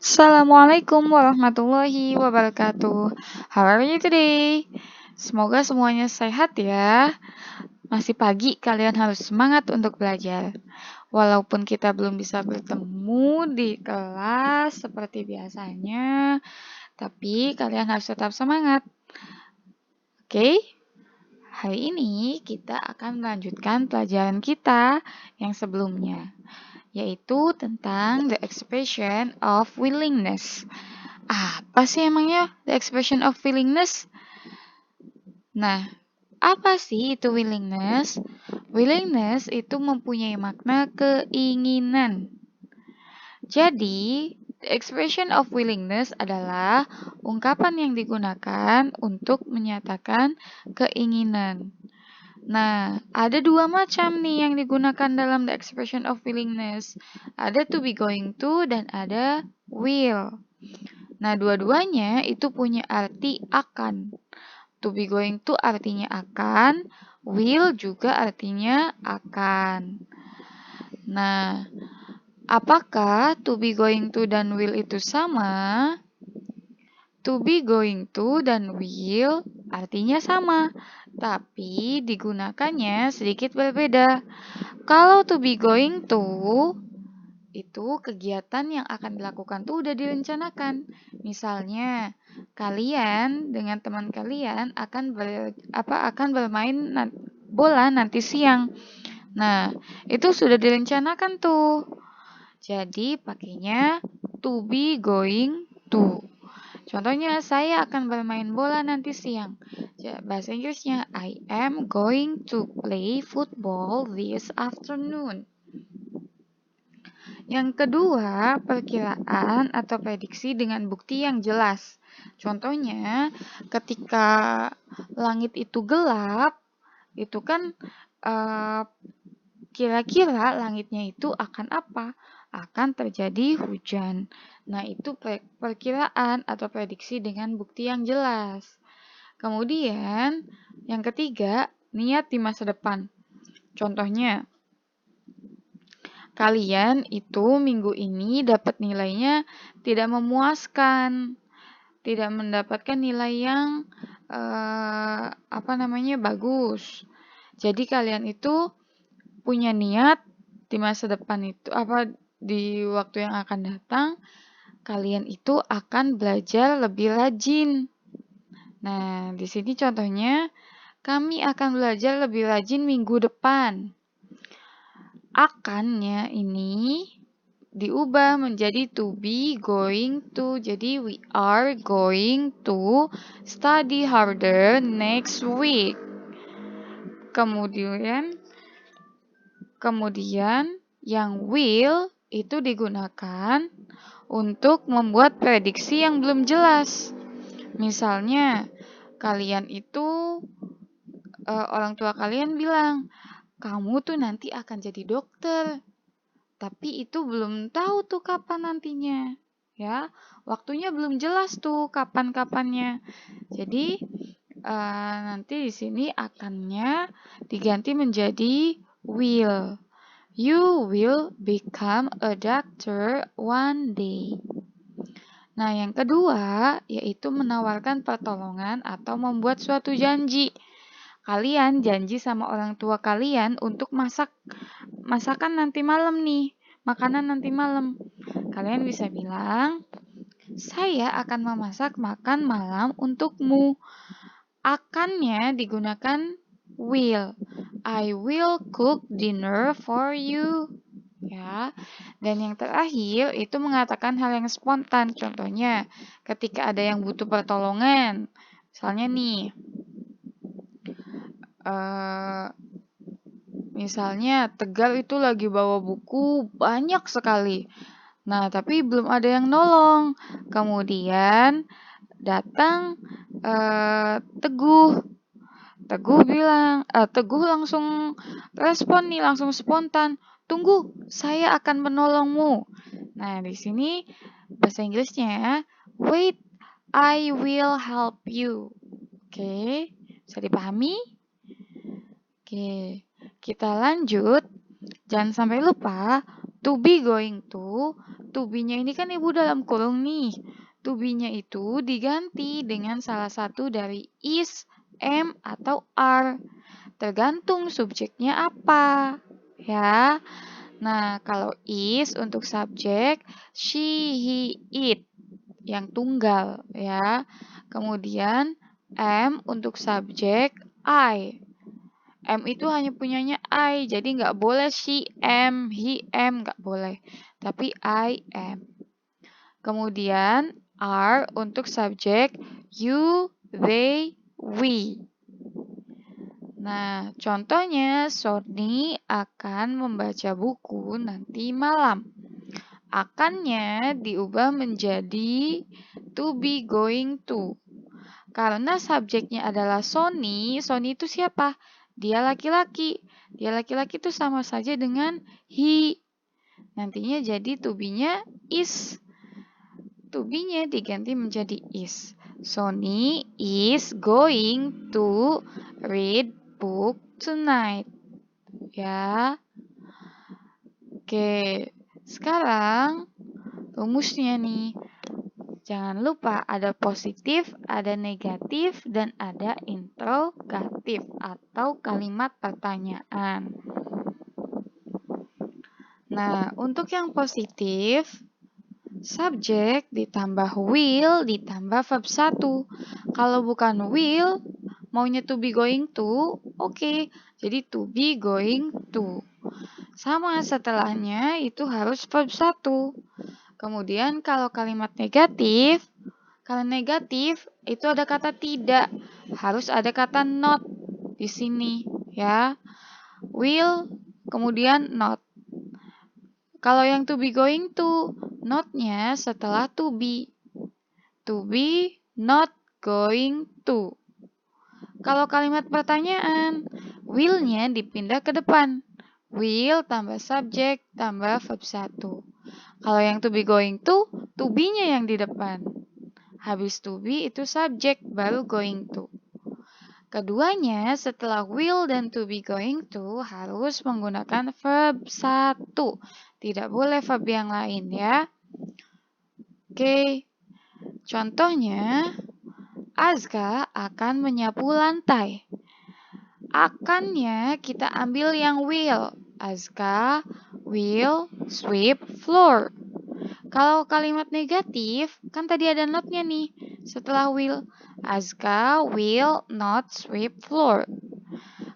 Assalamualaikum warahmatullahi wabarakatuh. How are you today? Semoga semuanya sehat ya. Masih pagi, kalian harus semangat untuk belajar. Walaupun kita belum bisa bertemu di kelas seperti biasanya, tapi kalian harus tetap semangat. Oke? Hari ini kita akan melanjutkan pelajaran kita yang sebelumnya, yaitu tentang the expression of willingness. Apa sih emangnya the expression of willingness? Nah, apa sih itu willingness? Willingness itu mempunyai makna keinginan. Jadi, the expression of willingness adalah ungkapan yang digunakan untuk menyatakan keinginan. Nah, ada dua macam nih yang digunakan dalam the expression of willingness. Ada to be going to dan ada will. Nah, dua-duanya itu punya arti akan. To be going to artinya akan, will juga artinya akan. Nah, apakah to be going to dan will itu sama? To be going to dan will artinya sama, tapi digunakannya sedikit berbeda. Kalau to be going to, itu kegiatan yang akan dilakukan tuh udah direncanakan. Misalnya, kalian dengan teman kalian akan bermain bola nanti siang. Nah, itu sudah direncanakan tuh. Jadi pakainya to be going to. Contohnya, saya akan bermain bola nanti siang. Bahasa Inggrisnya, I am going to play football this afternoon. Yang kedua, perkiraan atau prediksi dengan bukti yang jelas. Contohnya, ketika langit itu gelap, itu kan kira-kira langitnya itu akan apa? Akan terjadi hujan. Nah, itu perkiraan atau prediksi dengan bukti yang jelas. Kemudian, yang ketiga, niat di masa depan. Contohnya, kalian itu minggu ini dapat nilainya tidak memuaskan, tidak mendapatkan nilai yang bagus. Jadi kalian itu punya niat di masa depan itu di waktu yang akan datang, kalian itu akan belajar lebih rajin. Nah, di sini contohnya, kami akan belajar lebih rajin minggu depan. Akannya ini diubah menjadi to be going to. Jadi we are going to study harder next week. Kemudian yang will itu digunakan untuk membuat prediksi yang belum jelas. Misalnya, kalian itu orang tua kalian bilang, kamu tuh nanti akan jadi dokter. Tapi itu belum tahu tuh kapan nantinya. Ya, waktunya belum jelas tuh kapan-kapannya. Jadi nanti di sini akannya diganti menjadi will. You will become a doctor one day. Nah, yang kedua yaitu menawarkan pertolongan atau membuat suatu janji. Kalian janji sama orang tua kalian untuk masakan nanti malam nih, makanan nanti malam. Kalian bisa bilang, saya akan memasak makan malam untukmu. Akannya digunakan will. I will cook dinner for you. Ya. Dan yang terakhir itu mengatakan hal yang spontan. Contohnya, ketika ada yang butuh pertolongan. Misalnya nih, misalnya Tegar itu lagi bawa buku banyak sekali. Nah, tapi belum ada yang nolong. Kemudian datang Teguh. Teguh langsung respon nih, langsung spontan. Tunggu, saya akan menolongmu. Nah, di sini bahasa Inggrisnya, wait, I will help you. Oke, bisa dipahami? Oke, kita lanjut. Jangan sampai lupa, to be going to to be-nya ini kan Ibu dalam kurung nih. To be-nya itu diganti dengan salah satu dari is, am, atau are. Tergantung subjeknya apa. Ya. Nah, kalau is untuk subjek, she, he, it. Yang tunggal, ya. Kemudian, am untuk subjek, I. M itu hanya punyanya I, jadi nggak boleh she am, he am, nggak boleh. Tapi I am. Kemudian are untuk subjek you, they, we. Nah, contohnya Sony akan membaca buku nanti malam. Akannya diubah menjadi to be going to. Karena subjeknya adalah Sony, Sony itu siapa? Dia laki-laki. Dia laki-laki itu sama saja dengan he. Nantinya jadi to be-nya is. To be-nya diganti menjadi is. Sony is going to read book tonight. Ya. Oke. Sekarang rumusnya nih. Jangan lupa ada positif, ada negatif, dan ada interrogatif atau kalimat pertanyaan. Nah, untuk yang positif, subjek ditambah will ditambah verb 1. Kalau bukan will, maunya to be going to, oke. Jadi to be going to. Sama setelahnya itu harus verb 1. Kemudian kalau kalimat negatif, kalau negatif itu ada kata tidak, harus ada kata not di sini ya. Will kemudian not. Kalau yang to be going to, not-nya setelah to be. To be not going to. Kalau kalimat pertanyaan, will-nya dipindah ke depan. Will tambah subjek tambah verb 1. Kalau yang to be going to be-nya yang di depan. Habis to be itu subjek, baru going to. Keduanya setelah will dan to be going to harus menggunakan verb 1. Tidak boleh verb yang lain ya. Oke. Contohnya, Azka akan menyapu lantai. Akannya kita ambil yang will. Azka will sweep floor. Kalau kalimat negatif, kan tadi ada not-nya nih. Setelah will, Azka will not sweep floor.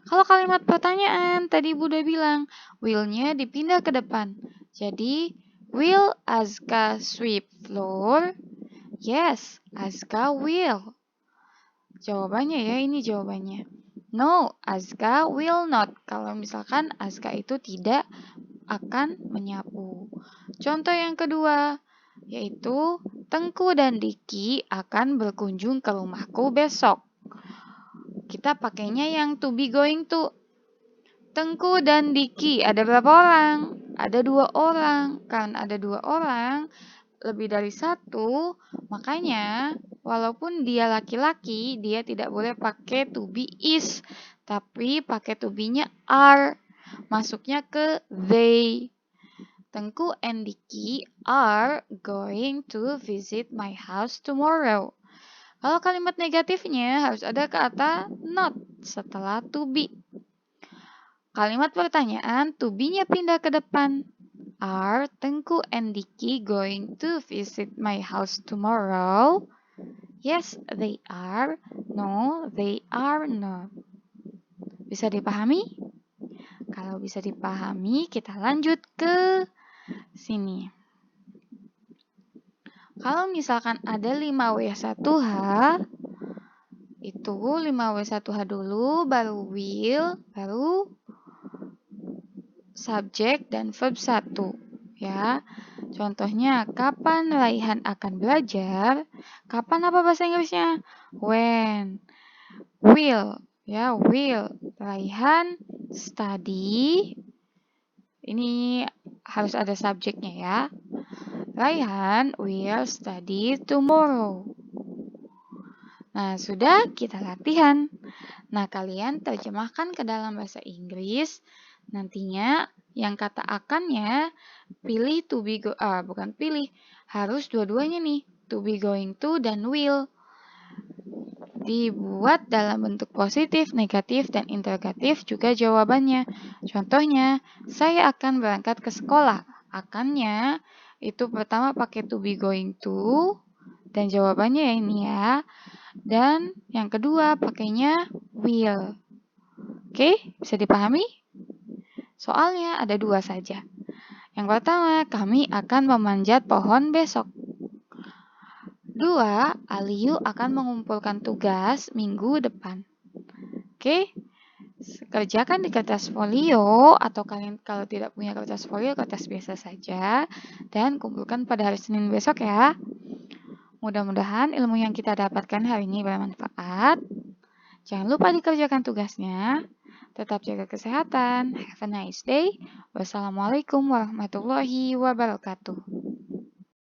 Kalau kalimat pertanyaan, tadi Ibu udah bilang, will-nya dipindah ke depan. Jadi, will Azka sweep floor? Yes, Azka will. Jawabannya ya, ini jawabannya. No, Azka will not. Kalau misalkan Azka itu tidak akan menyapu. Contoh yang kedua, yaitu Tengku dan Diki akan berkunjung ke rumahku besok. Kita pakainya yang to be going to. Tengku dan Diki, ada berapa orang? Ada 2 orang. Karena ada 2 orang, lebih dari 1, makanya walaupun dia laki-laki, dia tidak boleh pakai to be is, tapi pakai to be-nya are. Masuknya ke they. Tengku and Diki are going to visit my house tomorrow. Kalau kalimat negatifnya harus ada kata not setelah to be. Kalimat pertanyaan, to be-nya pindah ke depan. Are Tengku and Diki going to visit my house tomorrow? Yes, they are. No, they are not. Bisa dipahami? Kalau bisa dipahami, kita lanjut ke sini. Kalau misalkan ada 5W1H, itu 5W1H dulu, baru will, baru subjek dan verb 1 ya. Contohnya, kapan Raihan akan belajar? Kapan apa bahasa Inggrisnya? When. Will ya, will. Raihan study. Ini harus ada subjeknya ya. Raihan will study tomorrow. Nah, sudah kita latihan. Nah, kalian terjemahkan ke dalam bahasa Inggris. Nantinya Yang kata akannya, pilih to be bukan pilih, harus dua-duanya nih, to be going to dan will. Dibuat dalam bentuk positif, negatif, dan interrogatif juga jawabannya. Contohnya, saya akan berangkat ke sekolah. Akannya itu pertama pakai to be going to, dan jawabannya ya ini ya. Dan yang kedua pakainya will. Oke, bisa dipahami? Soalnya ada dua saja. Yang pertama, kami akan memanjat pohon besok. Dua, Aliyu akan mengumpulkan tugas minggu depan. Oke, kerjakan di kertas folio atau kalian kalau tidak punya kertas folio, kertas biasa saja dan kumpulkan pada hari Senin besok ya. Mudah-mudahan ilmu yang kita dapatkan hari ini bermanfaat. Jangan lupa dikerjakan tugasnya. Tetap jaga kesehatan. Have a nice day. Wassalamualaikum warahmatullahi wabarakatuh.